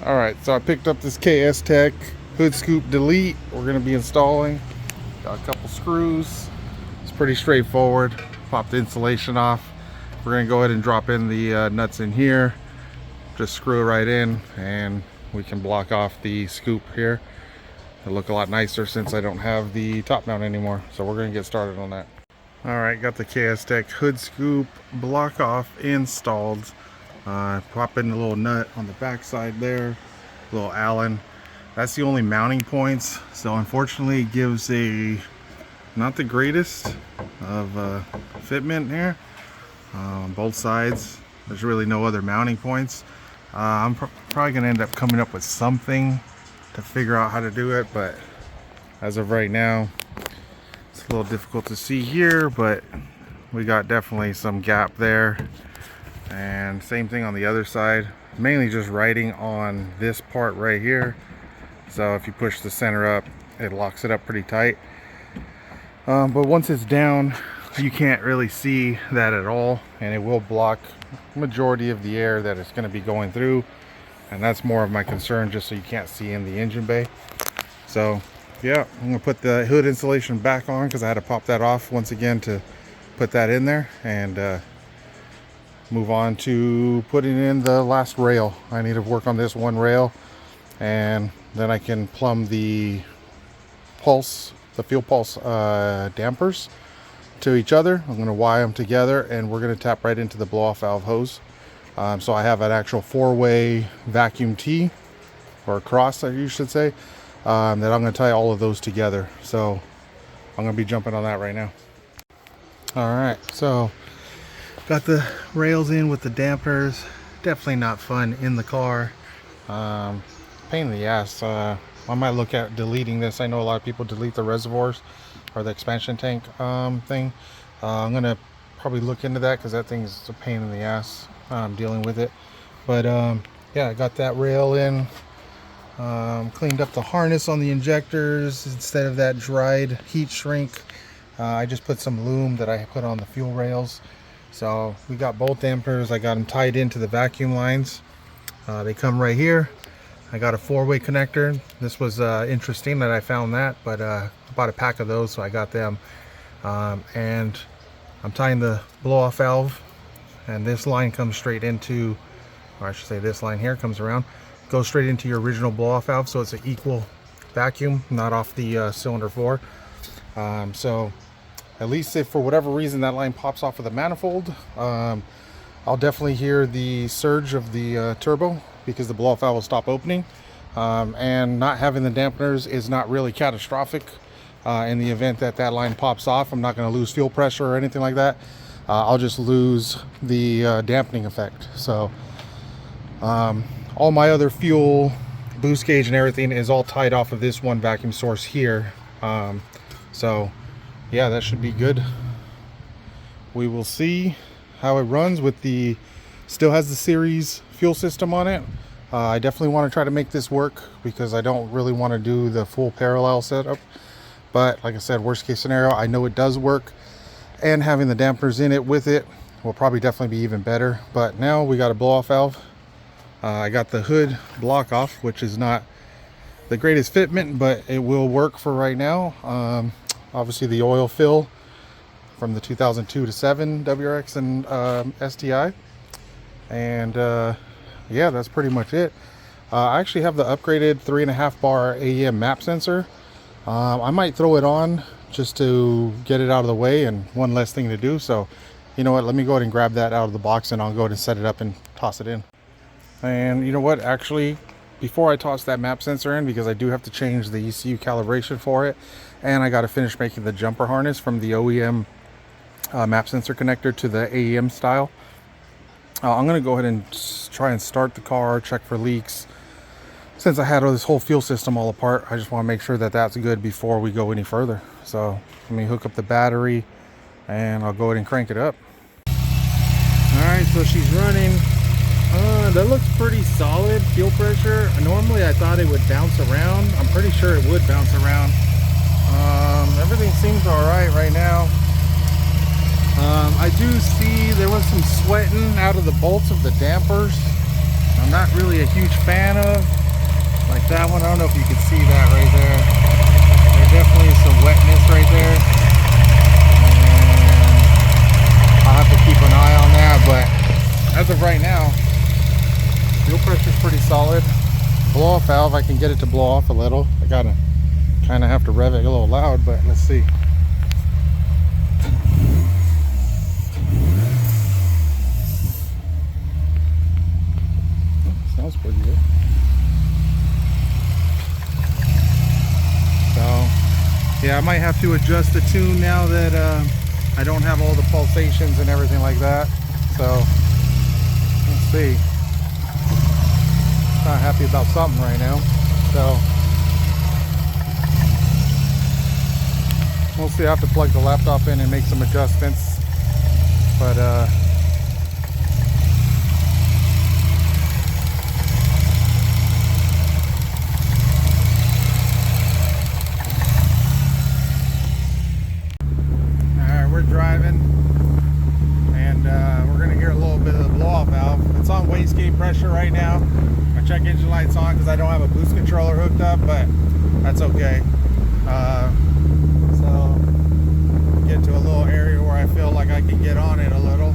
All right, so I picked up this KS Tech hood scoop delete. We're gonna be installing. Got a couple screws. It's pretty straightforward. Pop the insulation off. We're gonna go ahead and drop in the nuts in here. Just screw it right in and we can block off the scoop here. It'll look a lot nicer since I don't have the top mount anymore. So we're gonna get started on that. All right, got the KS Tech hood scoop block off installed. Pop in the little nut on the back side there, little Allen. That's the only mounting points. So unfortunately it gives not the greatest of fitment here on both sides. There's really no other mounting points. I'm probably gonna end up coming up with something to figure out how to do it, but as of right now it's a little difficult to see here, but we got definitely some gap there. And same thing on the other side, mainly just writing on this part right here. So if you push the center up, it locks it up pretty tight. But once it's down, you can't really see that at all, and it will block majority of the air that it's going to be going through, and that's more of my concern, just so you can't see in the engine bay. So yeah, I'm going to put the hood insulation back on because I had to pop that off once again to put that in there, and move on to putting in the last rail. I need to work on this one rail, and then I can plumb the fuel pulse dampers to each other. I'm going to wire them together, and we're going to tap right into the blow off valve hose. So I have an actual 4-way vacuum T, or cross you should say, that I'm going to tie all of those together. So I'm going to be jumping on that right now. All right, so got the rails in with the dampers. Definitely not fun in the car. Pain in the ass. I might look at deleting this. I know a lot of people delete the reservoirs or the expansion tank thing. I'm gonna probably look into that because that thing's a pain in the ass dealing with it. But yeah, I got that rail in. Cleaned up the harness on the injectors. Instead of that dried heat shrink, I just put some loom that I put on the fuel rails. So we got both dampers. I got them tied into the vacuum lines. They come right here. I got a 4-way connector. This was interesting that I found that, but I bought a pack of those, so I got them. And I'm tying the blow-off valve, and this line comes straight into, or I should say this line here comes around, goes straight into your original blow-off valve, so it's an equal vacuum, not off the cylinder 4. So at least if for whatever reason that line pops off of the manifold, I'll definitely hear the surge of the turbo, because the blow-off valve will stop opening. And not having the dampeners is not really catastrophic. In the event that that line pops off, I'm not going to lose fuel pressure or anything like that. I'll just lose the dampening effect. So all my other fuel, boost gauge and everything is all tied off of this one vacuum source here. So yeah, that should be good. We will see how it runs with the, still has the series fuel system on it. I definitely want to try to make this work because I don't really want to do the full parallel setup. But like I said, worst case scenario, I know it does work, and having the dampers in it with it will probably definitely be even better. But now we got a blow off valve. I got the hood block off, which is not the greatest fitment, but it will work for right now. Obviously the oil fill from the 2002 to 7 WRX and STI, and yeah, that's pretty much it. I actually have the upgraded 3.5 bar AEM map sensor. I might throw it on just to get it out of the way and one less thing to do. So you know what, let me go ahead and grab that out of the box, and I'll go ahead and set it up and toss it in. And you know what, actually, before I toss that map sensor in, because I do have to change the ECU calibration for it, and I got to finish making the jumper harness from the OEM map sensor connector to the AEM style. I'm going to go ahead and try and start the car, check for leaks. Since I had this whole fuel system all apart, I just want to make sure that that's good before we go any further. So let me hook up the battery, and I'll go ahead and crank it up. Alright, so she's running. That looks pretty solid fuel pressure. Normally I thought it would bounce around. I'm pretty sure it would bounce around. Everything seems alright right now. I do see there was some sweating out of the bolts of the dampers. I'm not really a huge fan of. Like that one, I don't know if you can see that right there. There definitely is some wetness right there. And I'll have to keep an eye on that, but as of right now, fuel pressure is pretty solid. Blow off valve, I can get it to blow off a little. I gotta kind of have to rev it a little loud, but let's see. Sounds pretty good. So yeah, I might have to adjust the tune now that I don't have all the pulsations and everything like that. So let's see. Not happy about something right now, so we'll see. I have to plug the laptop in and make some adjustments, but alright, we're driving, and we're gonna hear a little bit of the blow-off valve. It's on wastegate pressure right now. My check engine light's on because I don't have a boost controller hooked up, but that's okay. So get to a little area where I feel like I can get on it a little,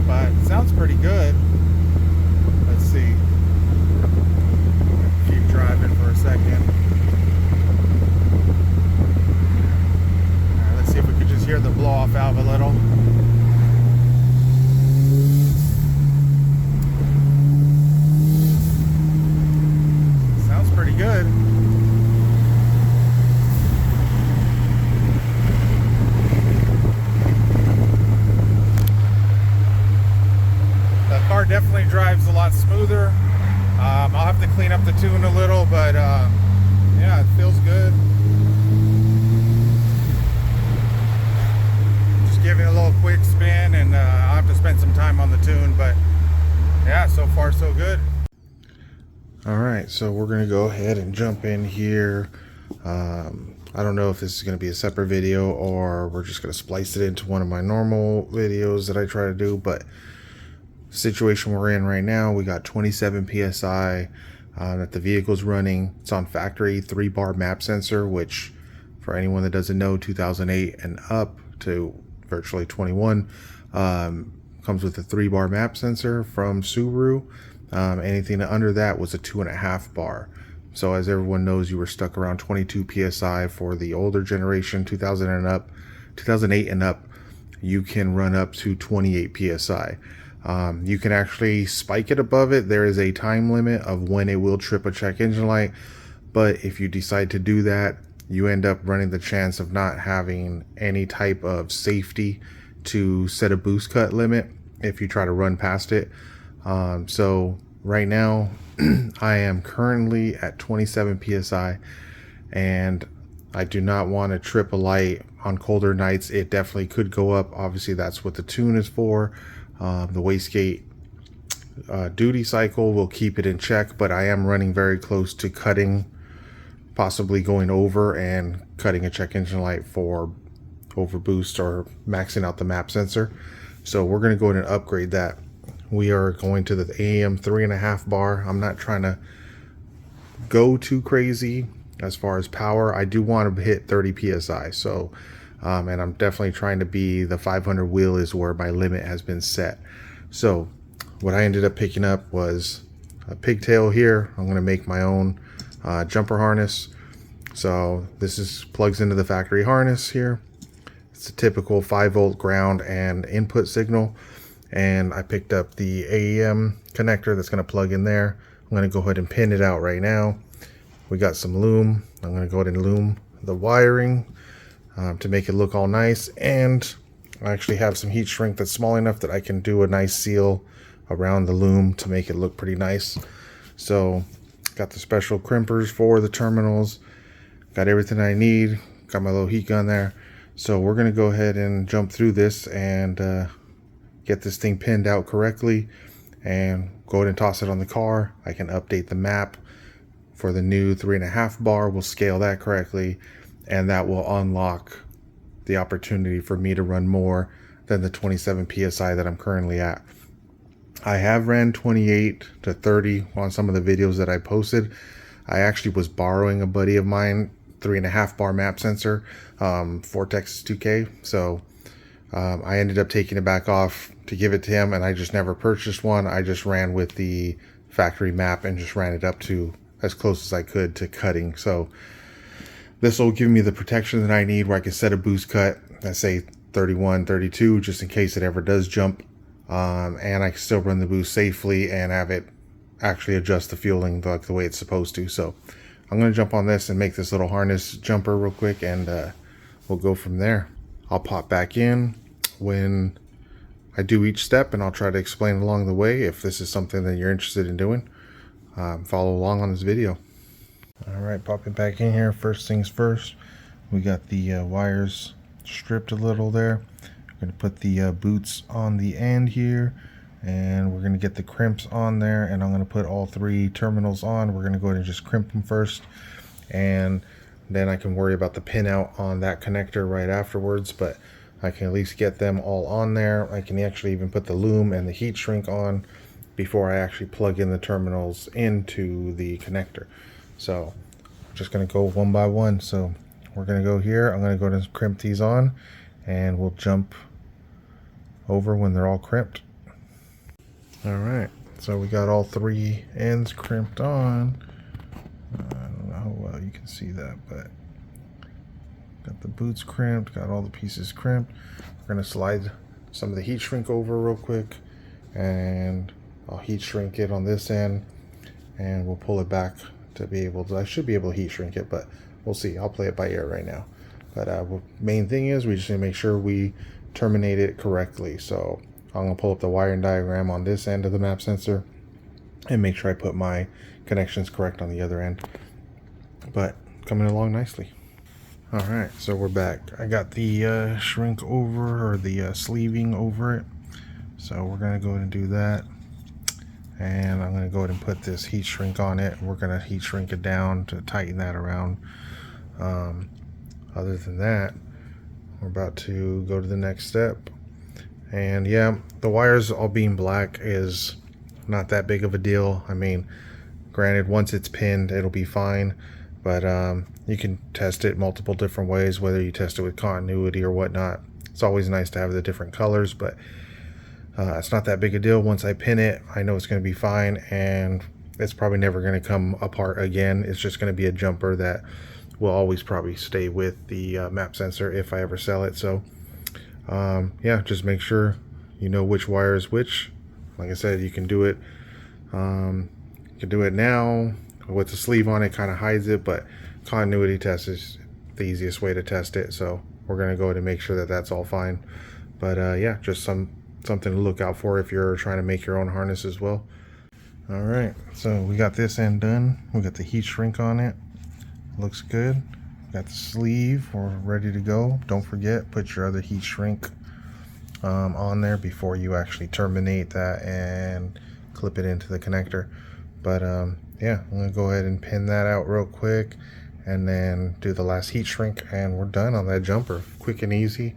but it sounds pretty good. Let's see. Keep driving for a second. All right, let's see if we could just hear the blow-off valve a little. Sounds pretty good. Car definitely drives a lot smoother. I'll have to clean up the tune a little, but yeah, it feels good. Just giving it a little quick spin, and I'll have to spend some time on the tune, but yeah, so far so good. All right, so we're gonna go ahead and jump in here. I don't know if this is going to be a separate video or we're just going to splice it into one of my normal videos that I try to do, but situation we're in right now, we got 27 PSI that the vehicle's running. It's on factory 3-bar map sensor, which for anyone that doesn't know, 2008 and up to virtually 21 comes with a 3-bar map sensor from Subaru. Anything under that was a 2.5 bar. So as everyone knows, you were stuck around 22 PSI for the older generation, 2008 and up, you can run up to 28 PSI. You can actually spike it above it. There is a time limit of when it will trip a check engine light, but if you decide to do that, you end up running the chance of not having any type of safety to set a boost cut limit if you try to run past it. So right now I am currently at 27 PSI, and I do not want to trip a light on colder nights. It definitely could go up. Obviously that's what the tune is for. The wastegate duty cycle will keep it in check, but I am running very close to cutting, possibly going over and cutting a check engine light for overboost or maxing out the map sensor. So we're going to go ahead and upgrade that. We are going to the AEM 3.5 bar. I'm not trying to go too crazy as far as power. I do want to hit 30 PSI. So, and I'm definitely trying to be the 500 wheel is where my limit has been set. So what I ended up picking up was a pigtail here. I'm going to make my own jumper harness. So this plugs into the factory harness here. It's a typical 5-volt ground and input signal. And I picked up the AEM connector that's going to plug in there. I'm going to go ahead and pin it out right now. We got some loom. I'm going to go ahead and loom the wiring to make it look all nice. And I actually have some heat shrink that's small enough that I can do a nice seal around the loom to make it look pretty nice. So got the special crimpers for the terminals. Got everything I need. Got my little heat gun there. So we're going to go ahead and jump through this and get this thing pinned out correctly and go ahead and toss it on the car. I can update the map for the new 3.5 bar. We'll scale that correctly, and that will unlock the opportunity for me to run more than the 27 PSI that I'm currently at. I have ran 28 to 30 on some of the videos that I posted. I actually was borrowing a buddy of mine 3.5 bar map sensor, Vortex 2K. So I ended up taking it back off to give it to him, and I just never purchased one. I just ran with the factory map and just ran it up to as close as I could to cutting. So this will give me the protection that I need, where I can set a boost cut, let's say 31, 32, just in case it ever does jump. And I can still run the boost safely and have it actually adjust the fueling like the way it's supposed to. So I'm going to jump on this and make this little harness jumper real quick, and we'll go from there. I'll pop back in when I do each step, and I'll try to explain along the way. If this is something that you're interested in doing, follow along on this video. All right, popping back in here. First things first, we got the wires stripped a little there. We're going to put the boots on the end here, and we're going to get the crimps on there, and I'm going to put all 3 terminals on. We're going to go ahead and just crimp them first, and then I can worry about the pin out on that connector right afterwards, but I can at least get them all on there. I can actually even put the loom and the heat shrink on before I actually plug in the terminals into the connector. So I'm just going to go one by one. So we're going to go here. I'm going to go ahead and crimp these on, and we'll jump over when they're all crimped. All right, so we got all 3 ends crimped on. I don't know how well you can see that, but got the boots crimped, got all the pieces crimped. We're going to slide some of the heat shrink over real quick, and I'll heat shrink it on this end, and we'll pull it back to be able to, I should be able to heat shrink it, but we'll see. I'll play it by ear right now. But main thing is we just need to make sure we terminate it correctly. So I'm going to pull up the wiring diagram on this end of the map sensor and make sure I put my connections correct on the other end. But coming along nicely. All right, so we're back. I got the shrink over, or the sleeving over it. So we're going to go ahead and do that. And I'm going to go ahead and put this heat shrink on it. We're going to heat shrink it down to tighten that around. Other than that, we're about to go to the next step. And yeah, the wires all being black is not that big of a deal. I mean, granted, once it's pinned, it'll be fine. But you can test it multiple different ways, whether you test it with continuity or whatnot. It's always nice to have the different colors, but it's not that big a deal. Once I pin it, I know it's going to be fine, and it's probably never going to come apart again. It's just going to be a jumper that will always probably stay with the map sensor if I ever sell it. So yeah, just make sure you know which wire is which. Like I said, you can do it now with the sleeve on. It kind of hides it, but continuity test is the easiest way to test it. So we're going to go ahead and make sure that that's all fine. But yeah, just something to look out for if you're trying to make your own harness as well. All right, so we got this end done. We got the heat shrink on it. Looks good. Got the sleeve. We're ready to go. Don't forget, put your other heat shrink on there before you actually terminate that and clip it into the connector. But yeah, I'm gonna go ahead and pin that out real quick, and then do the last heat shrink, and we're done on that jumper. Quick and easy,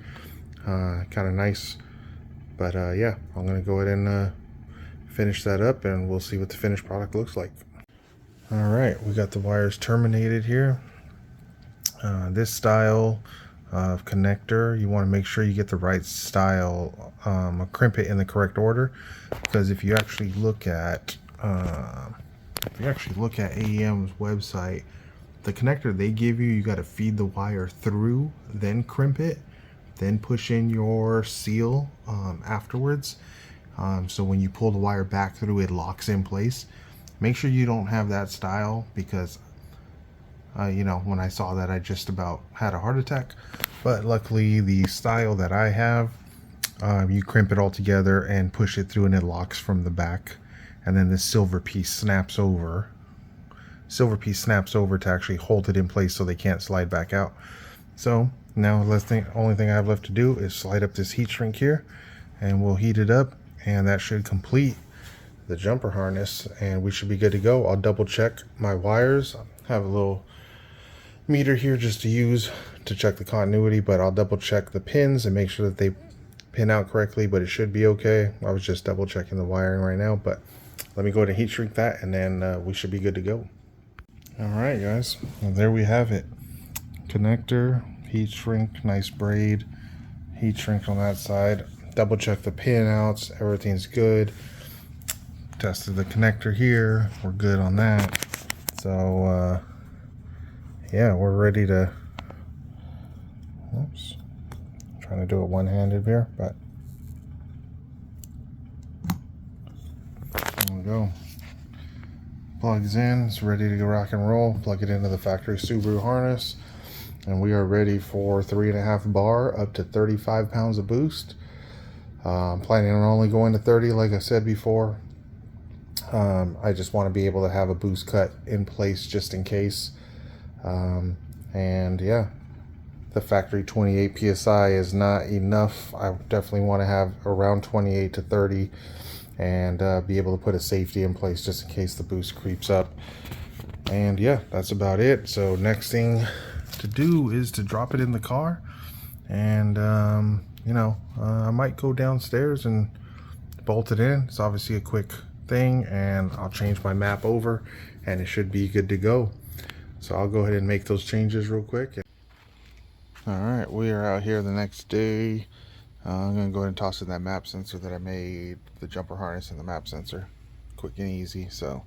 kind of nice. But yeah, I'm gonna go ahead and finish that up, and we'll see what the finished product looks like. All right, we got the wires terminated here. This style of connector, you want to make sure you get the right style, crimp it in the correct order, because if you actually look at AEM's website, the connector they give you, you got to feed the wire through, then crimp it, then push in your seal afterwards. So when you pull the wire back through, it locks in place. Make sure you don't have that style, because you know, when I saw that, I just about had a heart attack. But luckily, the style that I have, you crimp it all together and push it through, and it locks from the back, and then this silver piece snaps over. Silver piece snaps over to actually hold it in place so they can't slide back out. So now the only thing I have left to do is slide up this heat shrink here, and we'll heat it up, and that should complete the jumper harness, and we should be good to go. I'll double check my wires. I have a little meter here just to use to check the continuity, but I'll double check the pins and make sure that they pin out correctly, but it should be okay. I was just double checking the wiring right now, but let me go ahead and heat shrink that, and then we should be good to go. All right, guys, well, there we have it. Connector, heat shrink, nice braid, heat shrink on that side. Double check the pin outs, everything's good. Tested the connector here, we're good on that. So yeah, we're ready to, oops, trying to do it one-handed here, but there we go. Plugs in, it's ready to go rock and roll. Plug it into the factory Subaru harness, and we are ready for 3.5 bar up to 35 pounds of boost. I'm planning on only going to 30 like I said before. I just want to be able to have a boost cut in place just in case. And yeah, the factory 28 PSI is not enough. I definitely want to have around 28 to 30 and be able to put a safety in place just in case the boost creeps up. And yeah, that's about it. So next thing to do is to drop it in the car, and you know, I might go downstairs and bolt it in. It's obviously a quick thing, and I'll change my map over and it should be good to go. So I'll go ahead and make those changes real quick. All right, we are out here the next day. I'm gonna go ahead and toss in that map sensor that I made, the jumper harness and the map sensor, quick and easy. So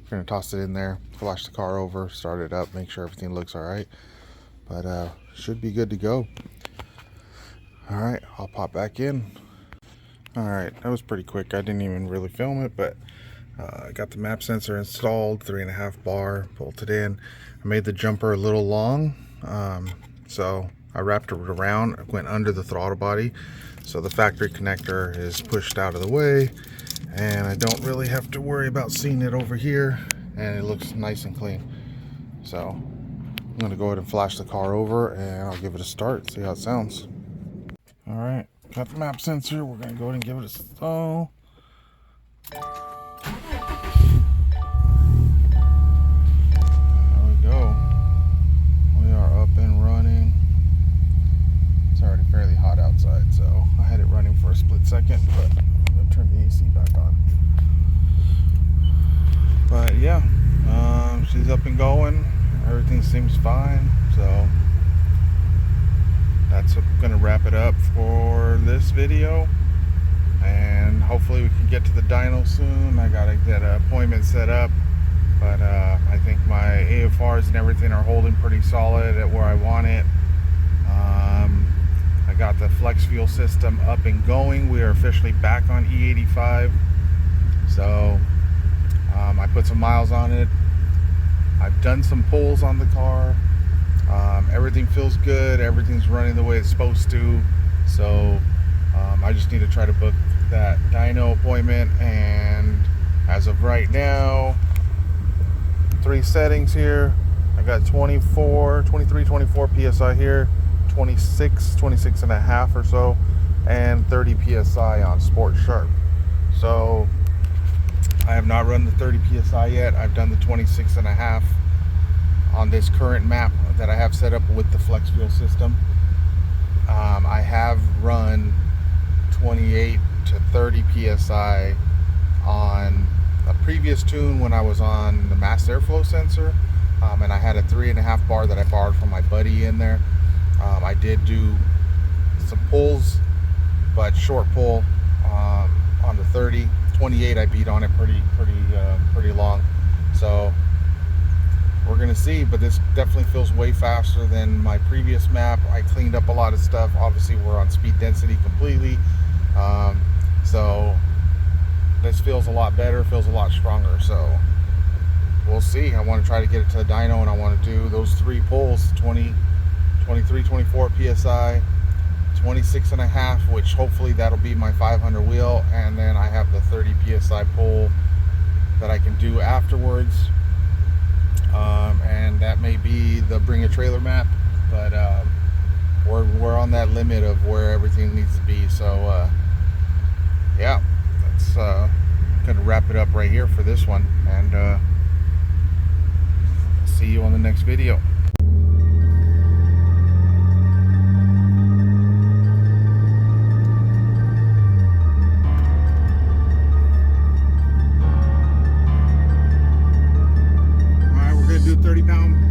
we're gonna toss it in there, flash the car over, start it up, make sure everything looks all right, but should be good to go. All right, I'll pop back in. All right, that was pretty quick. I didn't even really film it, but I got the map sensor installed, 3.5 bar, bolted in. I made the jumper a little long, so I wrapped it around, went under the throttle body, so the factory connector is pushed out of the way, and I don't really have to worry about seeing it over here, and it looks nice and clean. So I'm gonna go ahead and flash the car over, and I'll give it a start, see how it sounds. All right, got the map sensor. We're gonna go ahead and give it a stall. There we go. We are up and running. It's already fairly hot outside, so I had it running for a split second, but I'm gonna turn the AC back on. But yeah, she's up and going. Everything seems fine, so that's gonna wrap it up for this video, and hopefully we can get to the dyno soon. I gotta get an appointment set up, but I think my AFRs and everything are holding pretty solid at where I want it. I got the flex fuel system up and going. We are officially back on E85, so I put some miles on it. I've done some pulls on the car. Everything feels good. Everything's running the way it's supposed to. So I just need to try to book that dyno appointment. And as of right now, 3 settings here. I got 24, 23, 24 PSI here, 26 and a half or so, and 30 PSI on Sport Sharp. So I have not run the 30 PSI yet. I've done the 26 and a half on this current map that I have set up with the flex fuel system. I have run 28 to 30 PSI on a previous tune when I was on the mass airflow sensor, and I had a 3.5 bar that I borrowed from my buddy in there. I did do some pulls, but short pull on the 30. 28 I beat on it pretty long. So we're gonna see, but this definitely feels way faster than my previous map. I cleaned up a lot of stuff. Obviously we're on speed density completely, so this feels a lot better, feels a lot stronger. So we'll see. I want to try to get it to the dyno, and I want to do those 3 pulls, 20, 23, 24 PSI, 26 and a half, which hopefully that'll be my 500 wheel, and then I have the 30 PSI pull that I can do afterwards. And that may be the bring a trailer map, but we're on that limit of where everything needs to be. So yeah, that's gonna wrap it up right here for this one, and see you on the next video. 30-pound